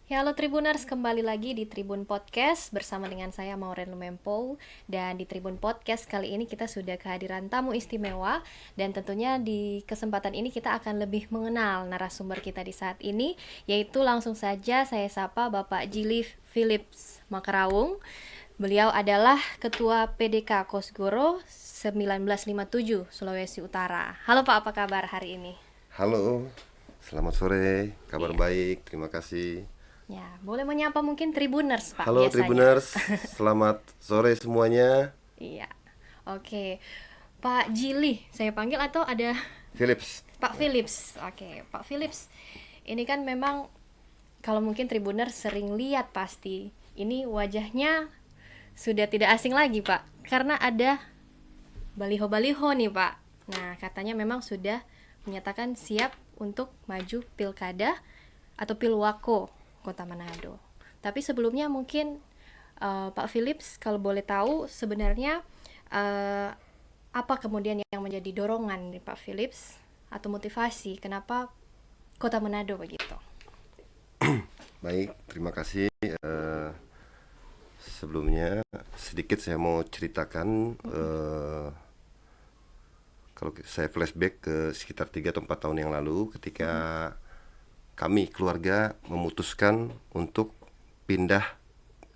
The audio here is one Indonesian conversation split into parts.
Ya, halo Tribuners, kembali lagi di Tribun Podcast bersama dengan saya Maureen Lumempo. Dan di Tribun Podcast kali ini kita sudah kehadiran tamu istimewa. Dan tentunya di kesempatan ini kita akan lebih mengenal narasumber kita di saat ini, yaitu langsung saja saya sapa Bapak Jili Philips Makarawung. Beliau adalah Ketua PDK Kosgoro 1957 Sulawesi Utara. Halo Pak, apa kabar hari ini? Halo, selamat sore, kabar Iya. baik, terima kasih. Ya, boleh menyapa mungkin Tribuners Pak Halo biasanya. Tribuners, selamat sore semuanya. Iya. Oke. Pak Jili, saya panggil atau ada Philips. Pak Philips? Oke, Pak Philips. Ini kan memang kalau mungkin Tribuner sering lihat pasti. Ini wajahnya sudah tidak asing lagi, Pak. Karena ada baliho-baliho nih, Pak. Nah, katanya memang sudah menyatakan siap untuk maju pilkada atau pilwako Kota Manado. Tapi sebelumnya mungkin Pak Philips kalau boleh tahu sebenarnya eh, apa kemudian yang menjadi dorongan di Pak Philips atau motivasi kenapa Kota Manado begitu? Baik, terima kasih. Sebelumnya sedikit saya mau ceritakan kalau saya flashback ke sekitar 3 atau 4 tahun yang lalu ketika kami keluarga memutuskan untuk pindah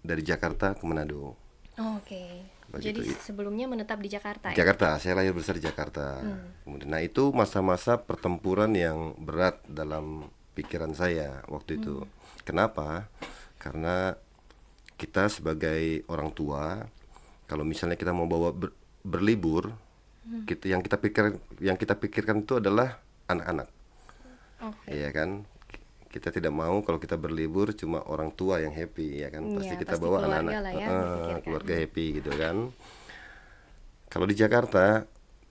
dari Jakarta ke Manado. Oke. Jadi Begitu. sebelumnya menetap di Jakarta ya, Jakarta, Pak? saya lahir besar di Jakarta. Kemudian, nah itu masa-masa pertempuran yang berat dalam pikiran saya waktu itu. Kenapa? Karena kita sebagai orang tua, kalau misalnya kita mau bawa berlibur, yang kita pikirkan itu adalah anak-anak, Oke. ya kan? Kita tidak mau kalau kita berlibur cuma orang tua yang happy, ya kan? Iya, Pasti kita pasti bawa keluarga anak-anak, lah ya dipikirkan. keluarga happy gitu kan. Kalau di Jakarta,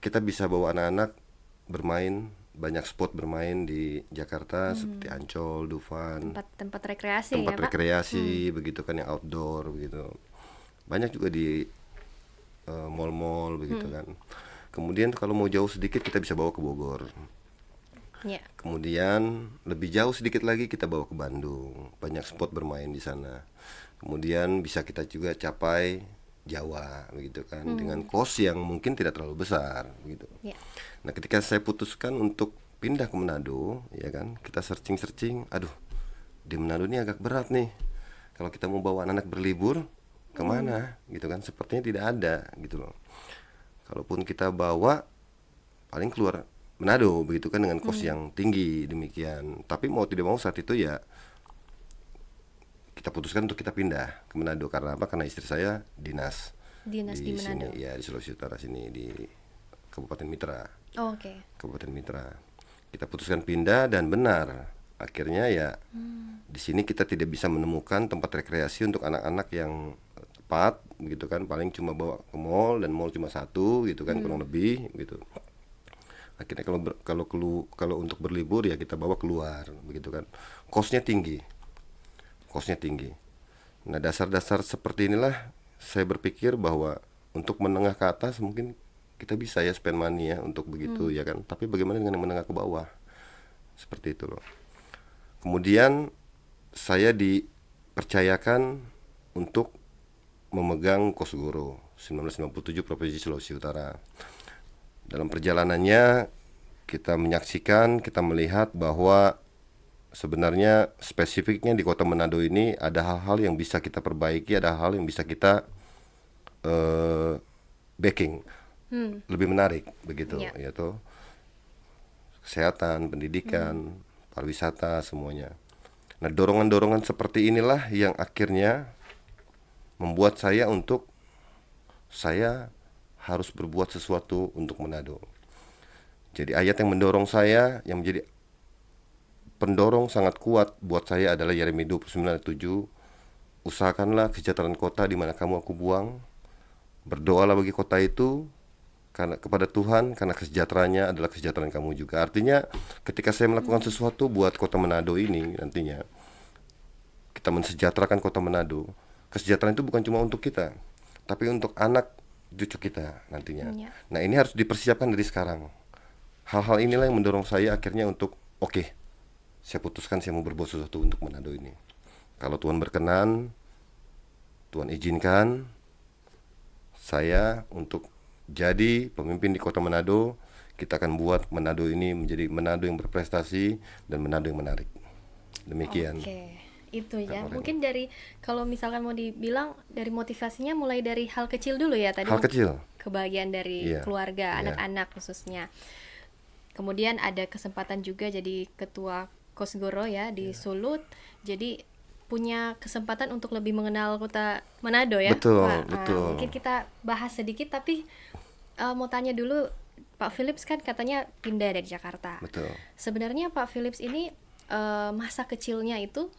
kita bisa bawa anak-anak bermain, banyak spot bermain di Jakarta seperti Ancol, Dufan, Tempat-tempat rekreasi tempat ya, Pak? rekreasi begitu kan yang outdoor begitu. Banyak juga di mall-mall begitu kan. Kemudian kalau mau jauh sedikit kita bisa bawa ke Bogor. Iya. Kemudian lebih jauh sedikit lagi kita bawa ke Bandung. Banyak spot bermain di sana. Kemudian bisa kita juga capai Jawa begitu kan dengan kos yang mungkin tidak terlalu besar gitu. Iya. Nah, ketika saya putuskan untuk pindah ke Manado, ya kan, kita searching-searching, aduh, di Manado ini agak berat nih. Kalau kita mau bawa anak-anak berlibur, kemana? Gitu kan, sepertinya tidak ada, gitu loh. Kalaupun kita bawa, paling keluar Manado, begitu kan, dengan kos yang tinggi, demikian. Tapi mau tidak mau saat itu ya, kita putuskan untuk kita pindah ke Manado. Karena apa? Karena istri saya dinas Dinas di di sini, Manado. ya di Sulawesi Utara sini, di Kabupaten Mitra. Oke. Kabupaten Mitra. Kita putuskan pindah dan benar. Akhirnya ya di sini kita tidak bisa menemukan tempat rekreasi untuk anak-anak yang tepat gitu kan, paling cuma bawa ke mall dan mall cuma satu gitu kan kurang lebih gitu. Akhirnya kalau untuk berlibur ya kita bawa keluar begitu kan. Kosnya tinggi. Kosnya tinggi. Nah, dasar-dasar seperti inilah saya berpikir bahwa untuk menengah ke atas mungkin kita bisa ya spend money ya untuk begitu ya kan. Tapi bagaimana dengan yang menengah ke bawah? Seperti itu loh. Kemudian saya dipercayakan untuk memegang Kosgoro 1997 Provinsi Sulawesi Utara. Dalam perjalanannya kita menyaksikan, kita melihat bahwa sebenarnya spesifiknya di Kota Manado ini ada hal-hal yang bisa kita perbaiki, ada hal yang bisa kita backing lebih menarik begitu, Iya. yaitu kesehatan, pendidikan, pariwisata semuanya. Nah, dorongan-dorongan seperti inilah yang akhirnya membuat saya harus berbuat sesuatu untuk Manado. Jadi ayat yang mendorong saya, yang menjadi pendorong sangat kuat buat saya adalah Yeremia 29:7. Usahakanlah kesejahteraan kota di mana kamu aku buang. Berdoalah bagi kota itu karena kepada Tuhan, karena kesejahteraannya adalah kesejahteraan kamu juga. Artinya ketika saya melakukan sesuatu buat kota Manado ini, nantinya kita mensejahterakan kota Manado, kesejahteraan itu bukan cuma untuk kita, tapi untuk anak cucu kita nantinya. Iya. Nah, ini harus dipersiapkan dari sekarang. Hal-hal inilah yang mendorong saya akhirnya untuk oke, saya putuskan saya mau berbuat sesuatu untuk Manado ini. Kalau Tuhan berkenan, Tuhan izinkan saya untuk jadi pemimpin di Kota Manado. Kita akan buat Manado ini menjadi Manado yang berprestasi dan Manado yang menarik. Demikian. Oke, itu ya. Kak Loren. Mungkin dari kalau misalkan mau dibilang dari motivasinya mulai dari hal kecil dulu ya tadi. Hal kecil. Kebahagiaan dari Iya, keluarga, iya. anak-anak khususnya. Kemudian ada kesempatan juga jadi ketua Kosgoro ya di Sulut. Jadi punya kesempatan untuk lebih mengenal kota Manado ya, Betul, Pak. betul. Mungkin kita bahas sedikit tapi mau tanya dulu Pak Philips kan katanya pindah dari Jakarta. Betul. Sebenarnya Pak Philips ini masa kecilnya itu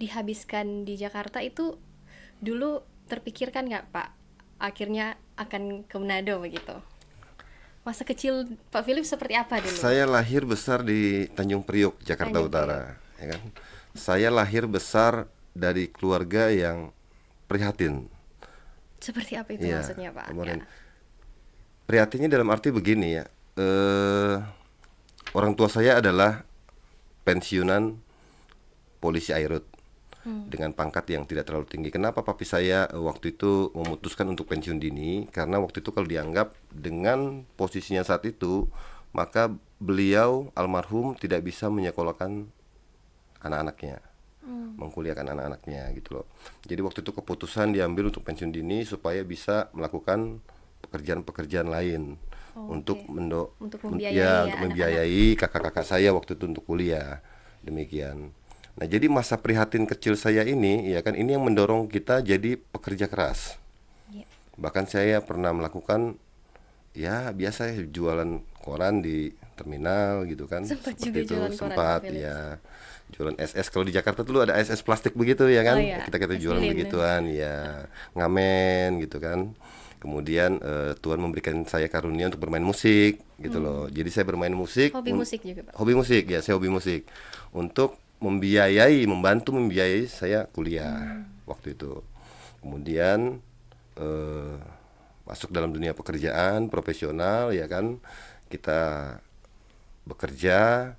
dihabiskan di Jakarta itu dulu terpikirkan nggak Pak akhirnya akan ke Manado begitu? Masa kecil Pak Philips seperti apa dulu? Saya lahir besar di Tanjung Priok, Jakarta Tanjung Utara, ya kan? Saya lahir besar dari keluarga yang prihatin. Seperti apa itu Iya, maksudnya Pak? kemarin. Ya. Prihatinnya dalam arti begini ya. Orang tua saya adalah pensiunan polisi Airut dengan pangkat yang tidak terlalu tinggi. Kenapa papi saya waktu itu memutuskan untuk pensiun dini? Karena waktu itu kalau dianggap dengan posisinya saat itu, maka beliau almarhum tidak bisa menyekolahkan anak-anaknya, mengkuliahkan anak-anaknya gitu loh. Jadi waktu itu keputusan diambil untuk pensiun dini supaya bisa melakukan pekerjaan-pekerjaan lain untuk Untuk membiayai untuk anak-anak. membiayai kakak-kakak saya waktu itu untuk kuliah. Demikian. Nah, jadi masa prihatin kecil saya ini ya kan ini yang mendorong kita jadi pekerja keras. Ya. Bahkan saya pernah melakukan ya biasa ya, jualan koran di terminal gitu kan. Sempat Seperti juga itu, jualan koran, sempat Pak Philips. ya. Jualan SS, kalau di Jakarta dulu ada SS plastik begitu ya kan. Oh iya, Kita es jualan lilin. begituan ya. Ngamen gitu kan. Kemudian Tuhan memberikan saya karunia untuk bermain musik gitu loh. Jadi saya bermain musik. Hobi musik juga Pak. Hobi musik ya, saya hobi musik untuk membantu membiayai saya kuliah waktu itu. Kemudian masuk dalam dunia pekerjaan profesional ya kan, kita bekerja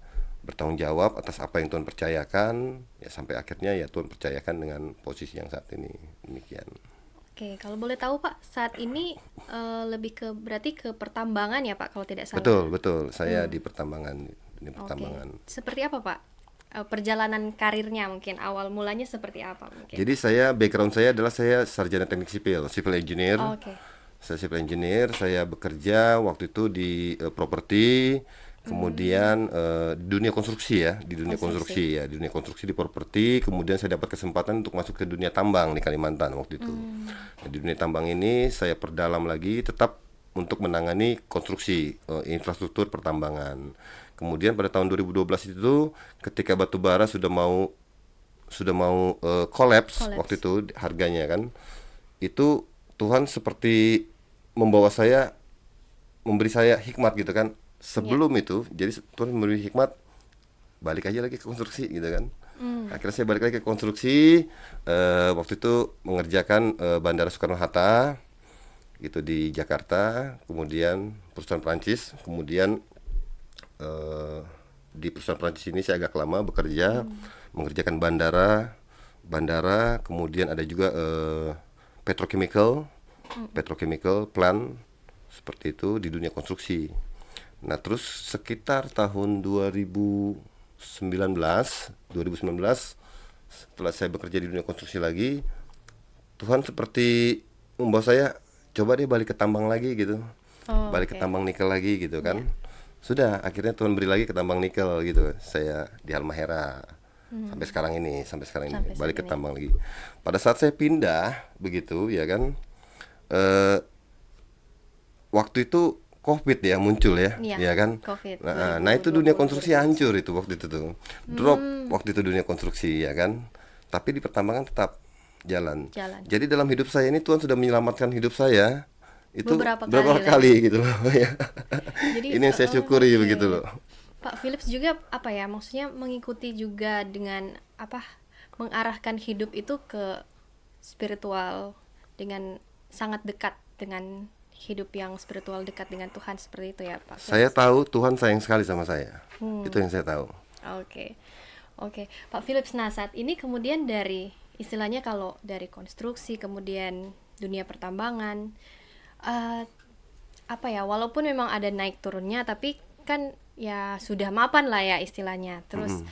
bertanggung jawab atas apa yang Tuhan percayakan ya sampai akhirnya ya Tuhan percayakan dengan posisi yang saat ini. Demikian. Oke, kalau boleh tahu Pak, saat ini lebih ke berarti ke pertambangan ya Pak kalau tidak salah. Betul, saya di pertambangan, di Oke. pertambangan. Seperti apa Pak? Perjalanan karirnya mungkin awal mulanya seperti apa mungkin? Jadi background saya adalah saya sarjana teknik sipil, civil engineer. Oh, oke. Saya civil engineer, saya bekerja waktu itu di properti, kemudian di dunia konstruksi ya, di dunia konstruksi ya, di dunia konstruksi di properti, kemudian saya dapat kesempatan untuk masuk ke dunia tambang di Kalimantan waktu itu. Nah, di dunia tambang ini saya perdalam lagi tetap untuk menangani konstruksi infrastruktur pertambangan. Kemudian pada tahun 2012 itu ketika batu bara sudah mau collapse waktu itu harganya kan, itu Tuhan seperti memberi saya hikmat gitu kan. Sebelum itu, jadi Tuhan memberi hikmat, balik aja lagi ke konstruksi gitu kan. Akhirnya saya balik lagi ke konstruksi. Waktu itu mengerjakan Bandara Soekarno-Hatta gitu di Jakarta, kemudian perusahaan Prancis, kemudian di perusahaan Prancis ini saya agak lama bekerja, mengerjakan bandara, kemudian ada juga petrochemical plant seperti itu di dunia konstruksi. Nah, terus sekitar tahun 2019 setelah saya bekerja di dunia konstruksi lagi, Tuhan seperti membawa saya coba deh balik ke tambang lagi gitu. Balik ke tambang nikel lagi gitu kan. Sudah, akhirnya Tuhan beri lagi ke tambang nikel gitu. Saya di Halmahera. Sampai sekarang ini balik ke tambang lagi. Pada saat saya pindah begitu ya kan, waktu itu COVID ya muncul ya, Iya, ya kan. COVID, Nah, itu dunia konstruksi hancur itu waktu itu tuh. Drop waktu itu dunia konstruksi ya kan. Tapi di pertambangan tetap jalan. Jadi dalam hidup saya ini Tuhan sudah menyelamatkan hidup saya itu Beberapa kali gitu loh ya. Jadi, ini yang saya syukuri oke. begitu loh. Pak Philips juga apa ya, maksudnya mengikuti juga dengan apa, mengarahkan hidup itu ke spiritual dengan sangat dekat dengan hidup yang spiritual, dekat dengan Tuhan seperti itu ya Pak Philips. Saya tahu Tuhan sayang sekali sama saya. Itu yang saya tahu. Oke. Oke, Pak Philips. Nah, saat ini kemudian dari istilahnya kalau dari konstruksi kemudian dunia pertambangan, eh, apa ya? Walaupun memang ada naik turunnya, tapi kan ya sudah mapan lah ya istilahnya. Terus Mm-mm.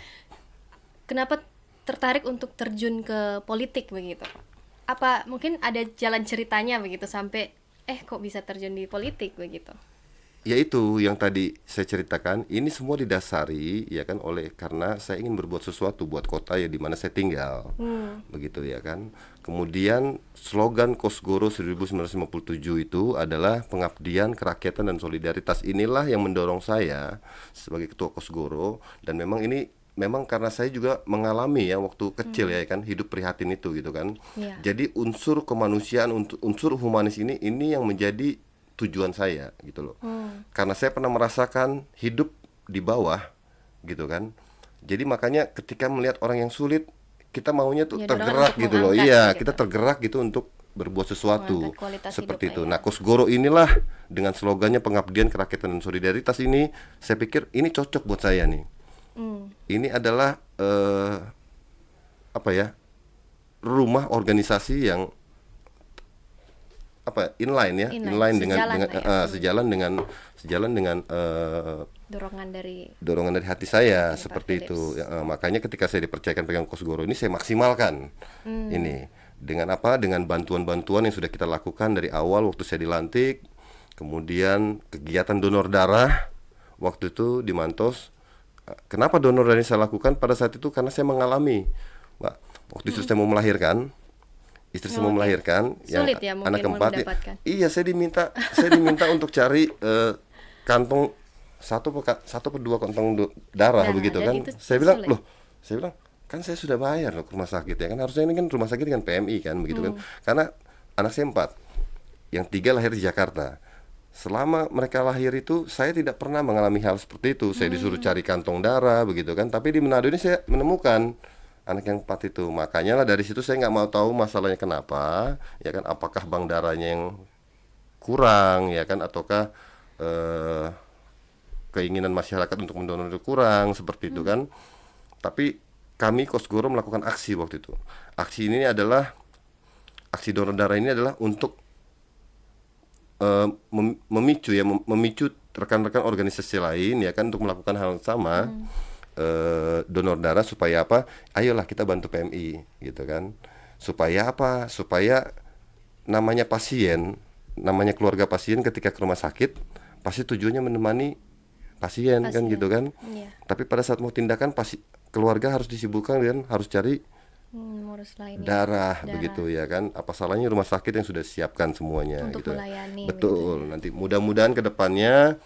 kenapa tertarik untuk terjun ke politik begitu, Pak? Apa mungkin ada jalan ceritanya begitu sampai kok bisa terjun di politik begitu? Ya itu yang tadi saya ceritakan, ini semua didasari ya kan oleh karena saya ingin berbuat sesuatu buat kota ya di mana saya tinggal. Hmm. Begitu ya kan. Kemudian slogan Kosgoro 1957 itu adalah pengabdian, kerakyatan dan solidaritas. Inilah yang mendorong saya sebagai ketua Kosgoro, dan memang karena saya juga mengalami ya waktu kecil ya kan hidup prihatin itu gitu kan. Iya. Jadi unsur kemanusiaan, unsur humanis ini yang menjadi tujuan saya gitu loh. Hmm. Karena saya pernah merasakan hidup di bawah gitu kan. Jadi makanya ketika melihat orang yang sulit, kita maunya tuh Ya, dorongan tergerak untuk gitu loh. mengangkat Iya, begitu. kita tergerak gitu untuk berbuat sesuatu Mengangkat kualitas seperti hidupnya itu. ya. Nah, Kosgoro inilah dengan slogannya pengabdian, kerakyatan dan solidaritas ini, saya pikir ini cocok buat saya nih. Hmm. Ini adalah apa ya? Rumah organisasi yang apa inline ya, Inline, sejalan lah ya. sejalan dengan Dorongan dari hati saya Pak seperti Philips. itu. Ya, makanya ketika saya dipercayakan pegang Kosgoro ini saya maksimalkan ini dengan apa? Dengan bantuan-bantuan yang sudah kita lakukan dari awal waktu saya dilantik, kemudian kegiatan donor darah waktu itu di Mantos. Kenapa donor darah ini saya lakukan pada saat itu? Karena saya mengalami, Mbak, waktu itu saya mau melahirkan. Istri saya mau Oke. melahirkan yang Sulit ya anak mungkin keempat ya. mendapatkan. Iya, saya diminta untuk cari kantong satu atau dua kantong darah Darah, begitu dan kan. itu Saya bilang, sulit. "Loh," saya bilang, "kan saya sudah bayar loh ke rumah sakit ya kan. Harusnya ini kan rumah sakit kan PMI kan begitu kan." Karena anak saya 4, yang 3 lahir di Jakarta. Selama mereka lahir itu saya tidak pernah mengalami hal seperti itu. Saya disuruh cari kantong darah begitu kan. Tapi di Manado ini saya menemukan anak yang 4 itu. Makanya lah dari situ saya nggak mau tahu masalahnya kenapa, ya kan? Apakah bank darahnya yang kurang, ya kan? Ataukah eh, keinginan masyarakat untuk mendonor itu kurang seperti itu kan? Tapi kami Kosgoro melakukan aksi waktu itu. Aksi donor darah ini adalah untuk memicu rekan-rekan organisasi lain ya kan untuk melakukan hal yang sama, donor darah supaya apa? Ayolah kita bantu PMI gitu kan. Supaya apa? Supaya namanya pasien, namanya keluarga pasien ketika ke rumah sakit pasti tujuannya menemani pasien kan Pasien. gitu kan. Iya. Tapi pada saat mau tindakan keluarga harus disibukkan dan harus cari Ngurus lainnya. darah Darah. begitu ya kan. Apa salahnya rumah sakit yang sudah siapkan semuanya Untuk gitu. melayani Betul. Nanti mudah-mudahan ke depannya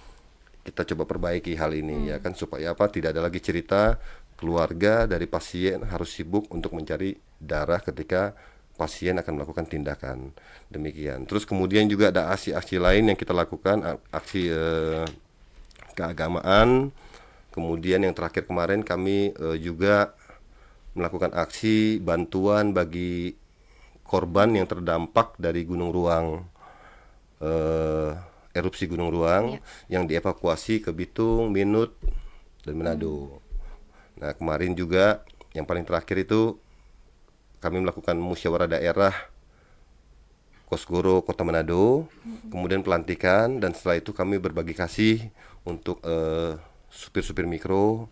kita coba perbaiki hal ini ya kan supaya apa tidak ada lagi cerita keluarga dari pasien harus sibuk untuk mencari darah ketika pasien akan melakukan tindakan demikian. Terus kemudian juga ada aksi-aksi lain yang kita lakukan, aksi keagamaan. Kemudian yang terakhir kemarin kami juga melakukan aksi bantuan bagi korban yang terdampak dari Gunung Ruang, erupsi Gunung Ruang yang dievakuasi ke Bitung, Minut, dan Manado. Nah kemarin juga yang paling terakhir itu kami melakukan musyawarah daerah Kosgoro Kota Manado, kemudian pelantikan, dan setelah itu kami berbagi kasih untuk supir-supir mikro,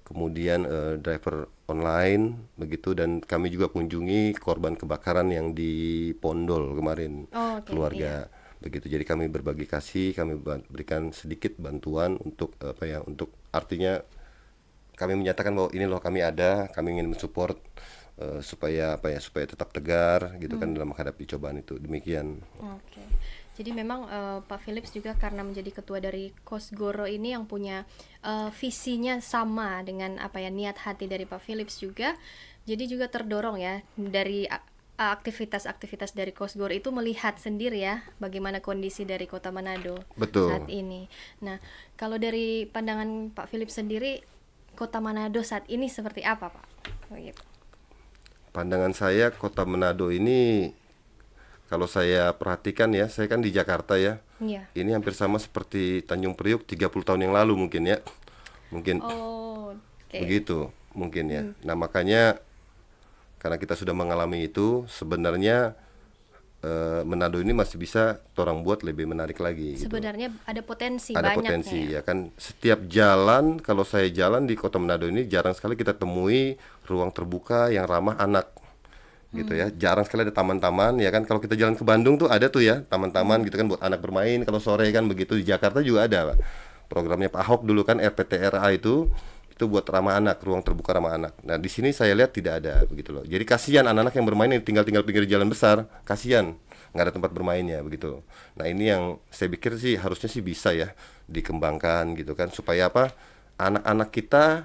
kemudian driver online begitu, dan kami juga kunjungi korban kebakaran yang di Pondol kemarin, Oh, oke, keluarga begitu. Jadi kami berbagi kasih, kami berikan sedikit bantuan untuk apa ya, untuk artinya kami menyatakan bahwa ini loh kami ada, kami ingin mensupport supaya apa ya, supaya tetap tegar gitu kan dalam menghadapi cobaan itu. Demikian. Oke. Jadi memang Pak Philips juga karena menjadi ketua dari Kosgoro ini yang punya visinya sama dengan apa ya niat hati dari Pak Philips juga. Jadi juga terdorong ya dari aktivitas-aktivitas dari Kosgoro itu melihat sendiri ya bagaimana kondisi dari Kota Manado Betul. saat ini. Nah, kalau dari pandangan Pak Philips sendiri Kota Manado saat ini seperti apa, Pak? Begitu. Pandangan saya Kota Manado ini, kalau saya perhatikan ya, saya kan di Jakarta ya. Iya. Ini hampir sama seperti Tanjung Priuk 30 tahun yang lalu mungkin ya. Mungkin Oh, oke. begitu. mungkin ya. Nah makanya karena kita sudah mengalami itu, sebenarnya Manado ini masih bisa orang buat lebih menarik lagi gitu. Sebenarnya ada potensi Ada banyaknya potensi ya. ya kan. Setiap jalan, kalau saya jalan di Kota Manado ini jarang sekali kita temui ruang terbuka yang ramah anak gitu ya. Jarang sekali ada taman-taman ya kan. Kalau kita jalan ke Bandung tuh ada tuh ya taman-taman gitu kan buat anak bermain kalau sore kan begitu. Di Jakarta juga ada Pak. Programnya Pak Ahok dulu kan RPTRA itu buat ramah anak, ruang terbuka ramah anak. Nah, di sini saya lihat tidak ada begitu loh. Jadi kasihan anak-anak yang bermain yang tinggal-tinggal pinggir jalan besar, kasihan nggak ada tempat bermainnya begitu. Nah, ini yang saya pikir sih harusnya sih bisa ya dikembangkan gitu kan supaya apa? Anak-anak kita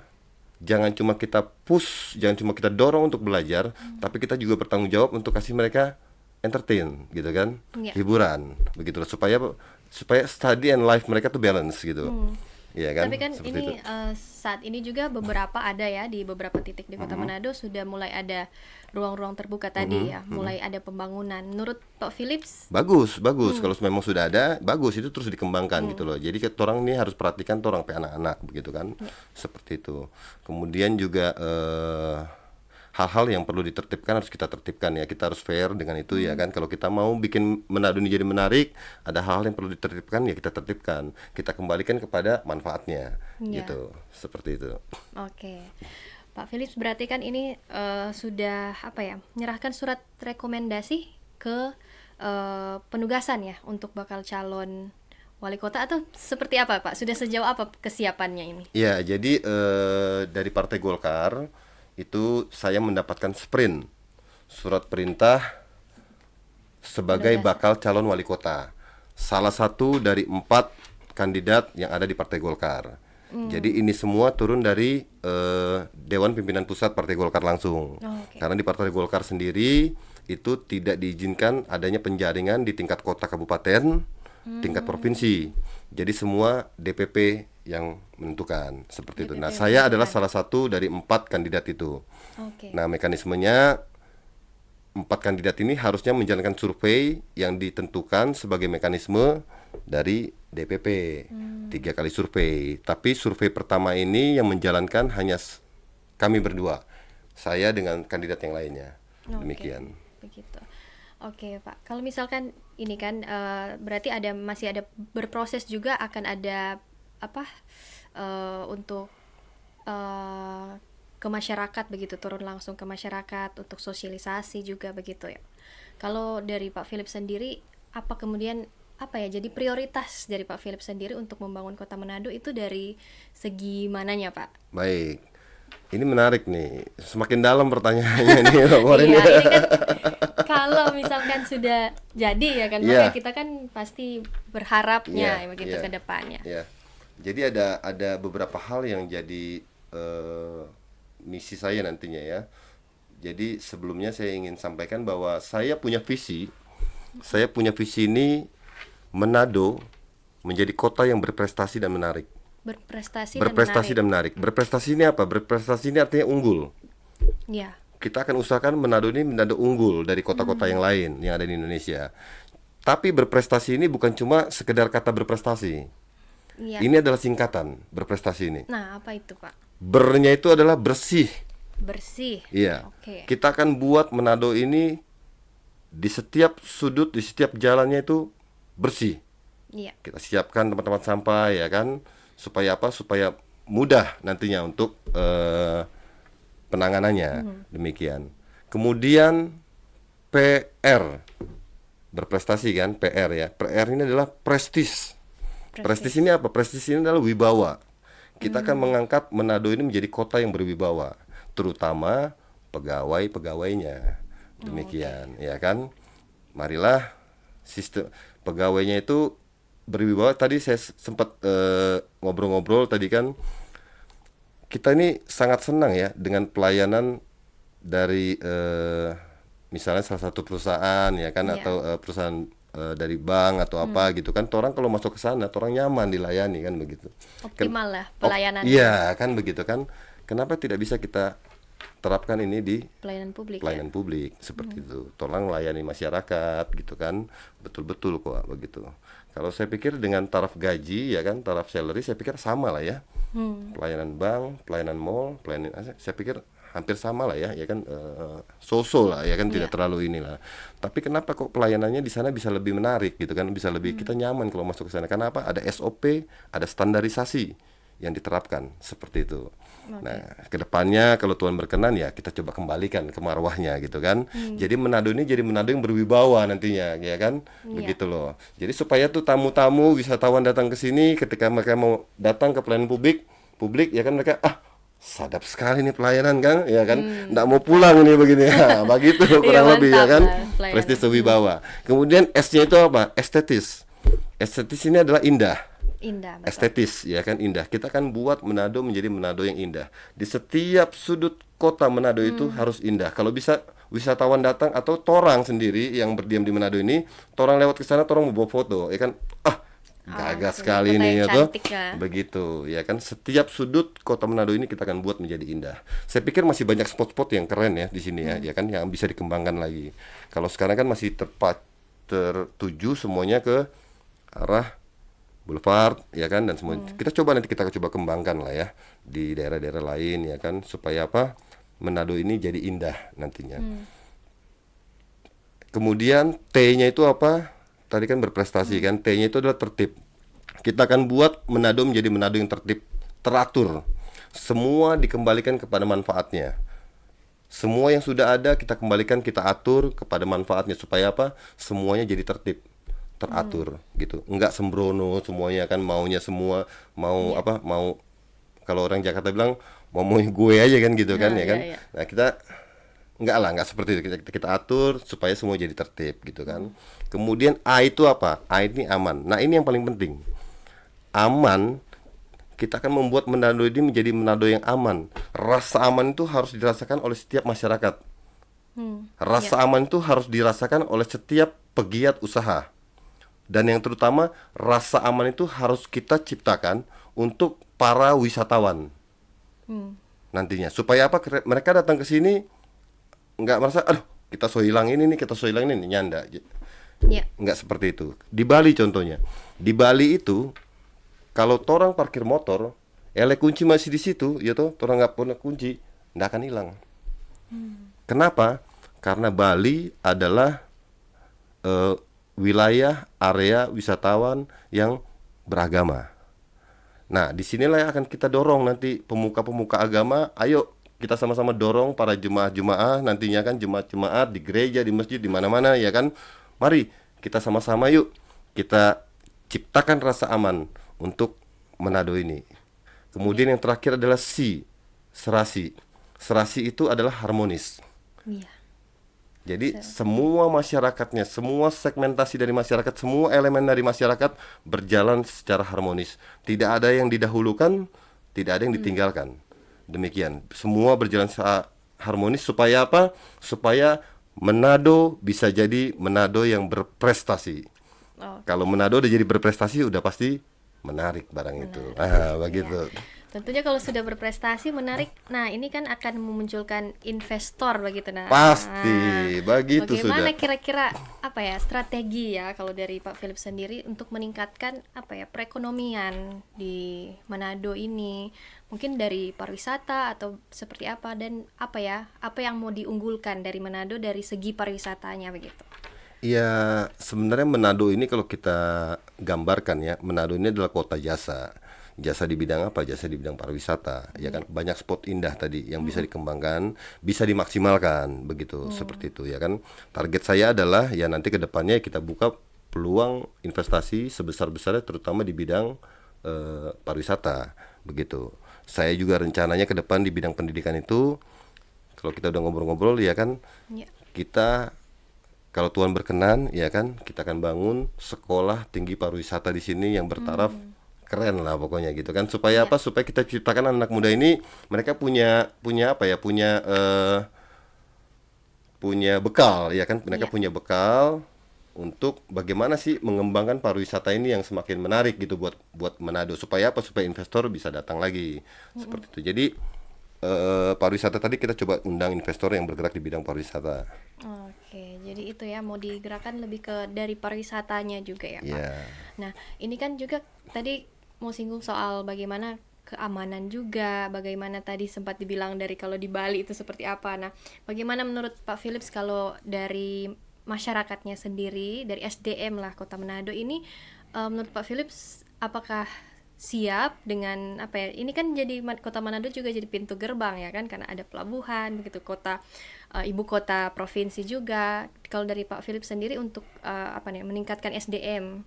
jangan cuma kita push, jangan cuma kita dorong untuk belajar, tapi kita juga bertanggung jawab untuk kasih mereka entertain gitu kan, Iya. hiburan begitu loh supaya supaya study and life mereka tuh balance gitu. Iya kan? Tapi kan Seperti ini itu. saat ini juga beberapa ada ya di beberapa titik di Kota Manado sudah mulai ada ruang-ruang terbuka tadi ya, mulai ada pembangunan. Menurut Pak Philips, Bagus, bagus. Kalau memang sudah ada, bagus itu terus dikembangkan gitu loh. Jadi orang ini harus perhatikan orang pe anak-anak begitu kan. Seperti itu. Kemudian juga hal-hal yang perlu ditertibkan harus kita tertibkan ya. Kita harus fair dengan itu ya kan. Kalau kita mau bikin Manado ini jadi menarik, ada hal-hal yang perlu ditertibkan ya kita tertibkan. Kita kembalikan kepada manfaatnya Iya. gitu. Seperti itu. oke. Pak Philips berarti kan ini sudah apa ya, menyerahkan surat rekomendasi ke penugasan ya untuk bakal calon wali kota atau seperti apa Pak? Sudah sejauh apa kesiapannya ini? Ya, jadi dari Partai Golkar itu saya mendapatkan sprint surat perintah sebagai Penugasan. bakal calon wali kota. Salah satu dari 4 kandidat yang ada di Partai Golkar. Jadi ini semua turun dari Dewan Pimpinan Pusat Partai Golkar langsung. Oke. Karena di Partai Golkar sendiri itu tidak diizinkan adanya penjaringan di tingkat kota kabupaten, tingkat provinsi. Jadi semua DPP yang menentukan seperti itu. DPP Nah, yang saya adalah menentukan. salah satu dari 4 kandidat itu. Oke. Nah, mekanismenya 4 kandidat ini harusnya menjalankan survei yang ditentukan sebagai mekanisme dari DPP. 3 kali survei. Tapi survei pertama ini yang menjalankan hanya kami berdua. Saya dengan kandidat yang lainnya. Oke, Demikian. begitu. Oke, Pak. Kalau misalkan ini kan berarti masih ada berproses juga akan ada apa untuk ke masyarakat begitu, turun langsung ke masyarakat untuk sosialisasi juga begitu ya. Kalau dari Pak Philip sendiri apa kemudian apa ya jadi prioritas dari Pak Philip sendiri untuk membangun Kota Manado itu dari segi mananya, Pak? Baik. Ini menarik nih. Semakin dalam pertanyaannya nih, Mbak Morin. Iya, ini kan kalau misalkan sudah jadi ya kan, Iya. makanya kita kan pasti berharapnya ya begitu iya, ke depannya. iya. Jadi ada beberapa hal yang jadi misi saya nantinya ya. Jadi sebelumnya saya ingin sampaikan bahwa saya punya visi. Saya punya visi ini Manado menjadi kota yang berprestasi dan menarik. Berprestasi, Berprestasi dan dan menarik. Berprestasi ini apa? Berprestasi ini artinya unggul. menarik. Ya, Kita akan usahakan Manado ini menjadi unggul dari kota-kota yang lain yang ada di Indonesia. Tapi berprestasi ini bukan cuma sekedar kata berprestasi. iya. Ini adalah singkatan berprestasi ini. Nah, apa itu, Pak? Bernya itu adalah bersih. Bersih. Iya. Oke. Kita akan buat Manado ini di setiap sudut, di setiap jalannya itu bersih. Iya. Kita siapkan tempat-tempat sampah ya kan, supaya apa? Supaya mudah nantinya untuk penanganannya. Demikian. Kemudian PR, berprestasi kan, PR ya. PR ini adalah prestis. Prestis ini apa? Prestis ini adalah wibawa. Kita akan mengangkat Manado ini menjadi kota yang berwibawa, terutama pegawai-pegawainya. Demikian, ya kan? Marilah sistem pegawainya itu berwibawa. Tadi saya sempat ngobrol-ngobrol tadi kan, kita ini sangat senang ya dengan pelayanan dari misalnya salah satu perusahaan ya kan, Iya. atau perusahaan dari bank atau apa gitu kan. Orang kalau masuk ke sana, orang nyaman dilayani kan begitu. Optimal lah pelayanannya. Iya kan begitu kan. Kenapa tidak bisa kita terapkan ini di Pelayanan publik pelayanan publik seperti itu. Tolong layani masyarakat gitu kan. Betul-betul kok begitu. Kalau saya pikir dengan taraf gaji ya kan, taraf salary saya pikir sama lah ya. Pelayanan bank, pelayanan mall, pelayanan saya pikir hampir sama lah ya kan so-so lah ya kan Iya. tidak terlalu inilah. Tapi kenapa kok pelayanannya di sana bisa lebih menarik gitu kan, bisa lebih kita nyaman kalau masuk ke sana. Kenapa? Ada SOP, ada standarisasi yang diterapkan seperti itu. Nah, kedepannya kalau Tuhan berkenan ya kita coba kembalikan ke marwahnya gitu kan. Jadi Manado ini jadi Manado yang berwibawa nantinya, ya kan? Iya. Begitu loh. Jadi supaya tuh tamu-tamu wisatawan datang ke sini ketika mereka mau datang ke pelayanan publik ya kan mereka sadap sekali nih pelayanan kan, ya kan? Nggak mau pulang ini begini. Nah, begitu Iya, kurang lebih ya mantap kan? lah pelayanan. Prestis wibawa. Kemudian S-nya itu apa? Estetis. Estetis ini adalah indah. Indah, betul. Estetis ya kan, indah. Kita kan buat Manado menjadi Manado yang indah. Di setiap sudut kota Manado itu harus indah. Kalau bisa wisatawan datang atau torang sendiri yang berdiam di Manado ini, torang lewat ke sana, torang mau bawa foto, ya kan? Gagah Jadi sekali kota nih yang ya tuh. cantik ya. Begitu, ya kan? Setiap sudut kota Manado ini kita akan buat menjadi indah. Saya pikir masih banyak spot-spot yang keren ya di sini ya kan, yang bisa dikembangkan lagi. Kalau sekarang kan masih tertuju semuanya ke arah Boulevard ya kan dan semua kita coba kembangkan lah ya di daerah-daerah lain ya kan supaya apa Manado ini jadi indah nantinya. Kemudian T-nya itu apa? Tadi kan berprestasi kan, T-nya itu adalah tertib. Kita akan buat Manado menjadi Manado yang tertib, teratur. Semua dikembalikan kepada manfaatnya. Semua yang sudah ada kita kembalikan, kita atur kepada manfaatnya supaya apa? Semuanya jadi tertib, teratur gitu. Enggak sembrono semuanya kan maunya semua, mau apa? Mau kalau orang Jakarta bilang mau gue aja kan gitu kan Nah, ya kan. iya, iya. Nah, kita enggak lah, enggak seperti itu. Kita atur supaya semua jadi tertib gitu kan. Kemudian A itu apa? A ini aman. Nah, ini yang paling penting. Aman, kita akan membuat Manado ini menjadi Manado yang aman. Rasa aman itu harus dirasakan oleh setiap masyarakat. Rasa aman itu harus dirasakan oleh setiap pegiat usaha. Dan yang terutama rasa aman itu harus kita ciptakan untuk para wisatawan nantinya. Supaya apa? Mereka datang ke sini nggak merasa, aduh kita so hilang ini nih, kita so hilang ini, nyanda. Iya. Nggak seperti itu. Di Bali contohnya. Di Bali itu kalau torang parkir motor, kunci masih di situ, ya toh, torang nggak punya kunci, nggak akan hilang. Kenapa? Karena Bali adalah wilayah area wisatawan yang beragama. Nah, disinilah yang akan kita dorong nanti pemuka-pemuka agama. Ayo kita sama-sama dorong para jemaah-jemaah nantinya kan jemaat-jemaat di gereja, di masjid, di mana-mana ya kan. Mari kita sama-sama yuk kita ciptakan rasa aman untuk Manado ini. Kemudian yang terakhir adalah serasi. Serasi itu adalah harmonis. Iya. Jadi semua masyarakatnya, semua segmentasi dari masyarakat, semua elemen dari masyarakat berjalan secara harmonis. Tidak ada yang didahulukan, tidak ada yang ditinggalkan. Demikian, semua berjalan secara harmonis supaya apa? Supaya Manado bisa jadi Manado yang berprestasi. Oh, Kalau Manado udah jadi berprestasi, udah pasti menarik barang itu. Begitu. iya. Tentunya kalau sudah berprestasi menarik. Nah, ini kan akan memunculkan investor begitu. Nah, Pasti, begitu bagaimana sudah. kira-kira apa ya strategi ya kalau dari Pak Philip sendiri untuk meningkatkan apa ya perekonomian di Manado ini? Mungkin dari pariwisata atau seperti apa dan apa yang mau diunggulkan dari Manado dari segi pariwisatanya begitu. Ya, sebenarnya Manado ini kalau kita gambarkan ya, Manado ini adalah kota jasa. Jasa di bidang apa? Jasa di bidang pariwisata. Ya kan, banyak spot indah tadi yang bisa dikembangkan, bisa dimaksimalkan, begitu, seperti itu ya kan. Target saya adalah ya nanti ke depannya kita buka peluang investasi sebesar-besarnya terutama di bidang pariwisata, begitu. Saya juga rencananya ke depan di bidang pendidikan itu kalau kita udah ngobrol-ngobrol ya kan, Ya. kita kalau Tuhan berkenan, ya kan, kita akan bangun sekolah tinggi pariwisata di sini yang bertaraf keren lah pokoknya gitu kan. Supaya apa? Supaya kita ciptakan anak muda ini mereka punya apa ya? Punya bekal, ya kan? Mereka Iya. punya bekal untuk bagaimana sih mengembangkan pariwisata ini yang semakin menarik gitu buat Manado. Supaya apa? Supaya investor bisa datang lagi. Seperti itu. Jadi pariwisata tadi kita coba undang investor yang bergerak di bidang pariwisata. Oke, jadi itu ya mau digerakkan lebih ke dari pariwisatanya juga ya Pak. Ya. Nah, ini kan juga tadi mau singgung soal bagaimana keamanan juga, bagaimana tadi sempat dibilang dari kalau di Bali itu seperti apa. Nah, bagaimana menurut Pak Philips kalau dari masyarakatnya sendiri, dari SDM lah Kota Manado ini, menurut Pak Philips apakah siap dengan apa ya? Ini kan jadi Kota Manado juga jadi pintu gerbang ya kan, karena ada pelabuhan begitu, kota ibu kota provinsi juga. Kalau dari Pak Philips sendiri untuk apa nih meningkatkan SDM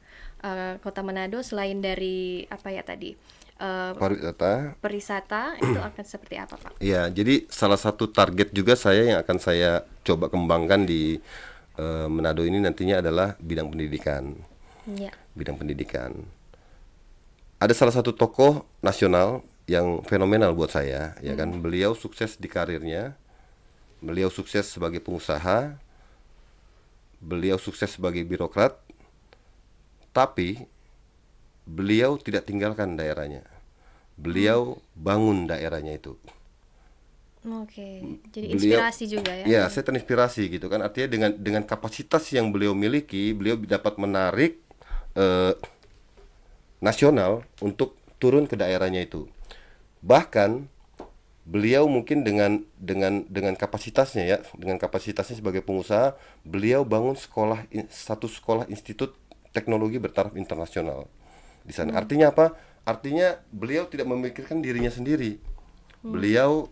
Kota Manado selain dari apa ya tadi Pariwisata. perisata itu akan seperti apa Pak? Ya, jadi salah satu target juga saya yang akan saya coba kembangkan di Manado ini nantinya adalah bidang pendidikan. Ya. Bidang pendidikan. Ada salah satu tokoh nasional yang fenomenal buat saya, ya kan. Beliau sukses di karirnya, beliau sukses sebagai pengusaha, beliau sukses sebagai birokrat, tapi beliau tidak tinggalkan daerahnya. Beliau bangun daerahnya itu. Oke, jadi Beliau, inspirasi juga ya. ya, saya terinspirasi gitu kan. Artinya dengan kapasitas yang beliau miliki, beliau dapat menarik eh, nasional untuk turun ke daerahnya itu. Bahkan beliau mungkin dengan kapasitasnya ya, dengan kapasitasnya sebagai pengusaha, beliau bangun satu sekolah institut teknologi bertaraf internasional di sana. Artinya apa? Artinya beliau tidak memikirkan dirinya sendiri. Beliau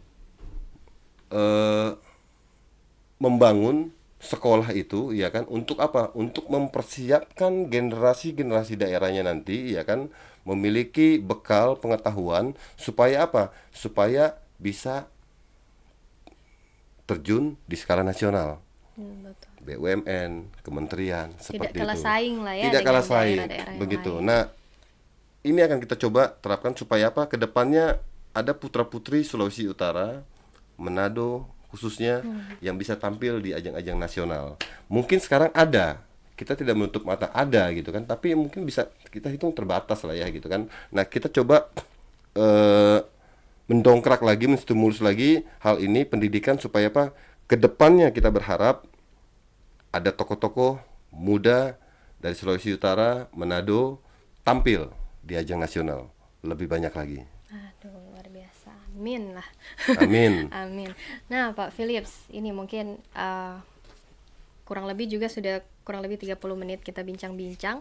membangun sekolah itu ya kan untuk apa? Untuk mempersiapkan generasi-generasi daerahnya nanti ya kan memiliki bekal pengetahuan supaya apa? Supaya bisa terjun di skala nasional. Betul. BUMN, kementerian Tidak seperti kalah itu. saing lah ya Tidak dengan kalah saing daerah-daerah yang begitu. lain. Nah, ini akan kita coba terapkan supaya apa? Kedepannya ada putra-putri Sulawesi Utara, Manado khususnya yang bisa tampil di ajang-ajang nasional. Mungkin sekarang ada, kita tidak menutup mata ada gitu kan, tapi mungkin bisa kita hitung terbatas lah ya gitu kan. Nah, kita coba mendongkrak lagi, menstimulus lagi hal ini pendidikan supaya apa? Kedepannya kita berharap ada tokoh-tokoh muda dari Sulawesi Utara, Manado tampil di ajang nasional lebih banyak lagi. Aduh, luar biasa. Amin lah. Amin. Amin. Nah, Pak Philips, ini mungkin kurang lebih juga sudah kurang lebih 30 menit kita bincang-bincang.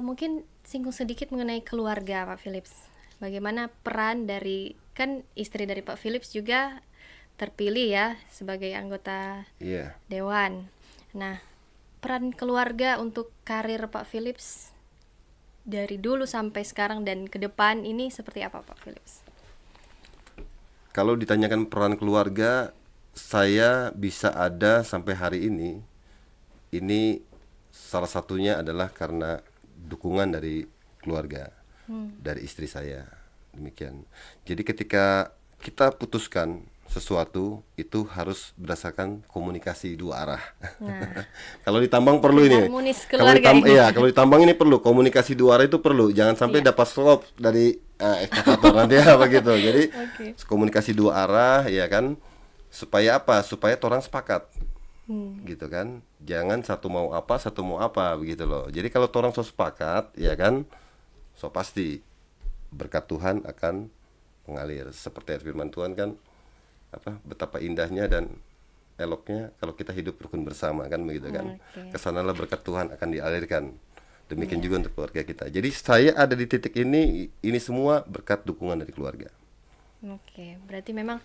Mungkin singgung sedikit mengenai keluarga Pak Philips. Bagaimana peran dari, kan istri dari Pak Philips juga terpilih ya sebagai anggota Iya. dewan. Nah, peran keluarga untuk karir Pak Philips dari dulu sampai sekarang dan ke depan ini seperti apa Pak Philips? Kalau ditanyakan peran keluarga, saya bisa ada sampai hari ini salah satunya adalah karena dukungan dari keluarga, dari istri saya. Demikian. Jadi ketika kita putuskan sesuatu itu harus berdasarkan komunikasi dua arah. Nah, Kalau di tambang perlu ini. harmonis Kalau keluarga ini. iya, kalau di tambang ini perlu komunikasi dua arah itu perlu. Jangan sampai Iya. dapat suap dari ekskavator nanti apa gitu. Jadi Oke. komunikasi dua arah ya kan supaya apa? Supaya orang sepakat. Gitu kan. Jangan satu mau apa begitu loh. Jadi kalau orang so sepakat ya kan so pasti berkat Tuhan akan mengalir seperti firman Tuhan kan apa betapa indahnya dan eloknya kalau kita hidup rukun bersama kan begitu kan. Oke. Kesanalah berkat Tuhan akan dialirkan. Demikian juga untuk keluarga kita. Jadi saya ada di titik ini semua berkat dukungan dari keluarga. Oke, berarti memang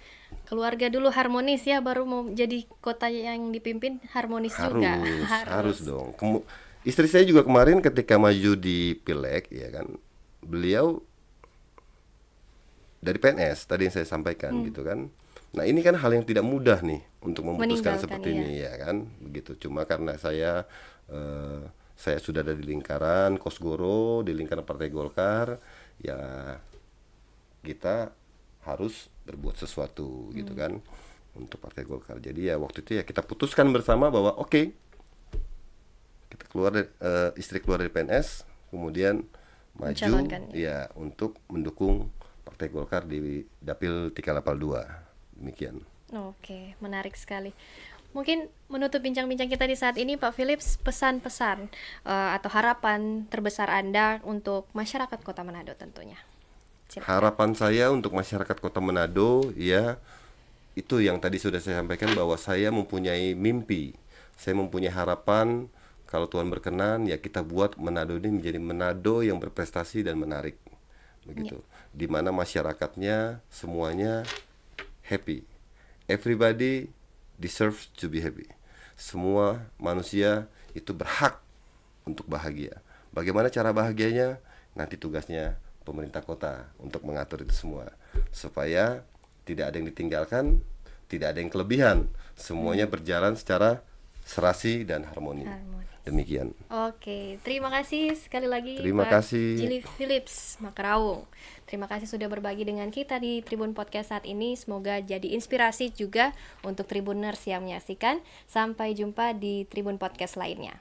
keluarga dulu harmonis ya, baru mau jadi kota yang dipimpin harmonis juga. Harus dong. Istri saya juga kemarin ketika maju di Pileg ya kan, beliau dari PNS tadi yang saya sampaikan gitu kan. Nah ini kan hal yang tidak mudah nih untuk memutuskan Meninggalkan, seperti ini ya kan, begitu. Cuma karena saya sudah ada di lingkaran Kosgoro, di lingkaran Partai Golkar, ya kita harus berbuat sesuatu gitu kan untuk Partai Golkar. Jadi ya waktu itu ya kita putuskan bersama bahwa oke, kita istri keluar dari PNS, kemudian maju Mencalonkan, ya untuk mendukung Partai Golkar di Dapil 382. Demikian. Oke, menarik sekali. Mungkin menutup bincang-bincang kita di saat ini, Pak Philips, pesan-pesan atau harapan terbesar Anda untuk masyarakat Kota Manado tentunya. Silakan. Harapan saya untuk masyarakat Kota Manado ya, itu yang tadi sudah saya sampaikan bahwa saya mempunyai mimpi, saya mempunyai harapan kalau Tuhan berkenan ya kita buat Manado ini menjadi Manado yang berprestasi dan menarik, begitu. Di mana masyarakatnya semuanya happy. Everybody deserves to be happy. Semua manusia itu berhak untuk bahagia. Bagaimana cara bahagianya? Nanti tugasnya pemerintah kota untuk mengatur itu semua supaya tidak ada yang ditinggalkan, tidak ada yang kelebihan, semuanya berjalan secara serasi dan harmoni. Demikian. Oke, terima kasih sekali lagi Terima Pak kasih. Gili Philips Makaraung. Terima kasih sudah berbagi dengan kita di Tribun Podcast saat ini. Semoga jadi inspirasi juga untuk Tribuners yang menyaksikan. Sampai jumpa di Tribun Podcast lainnya.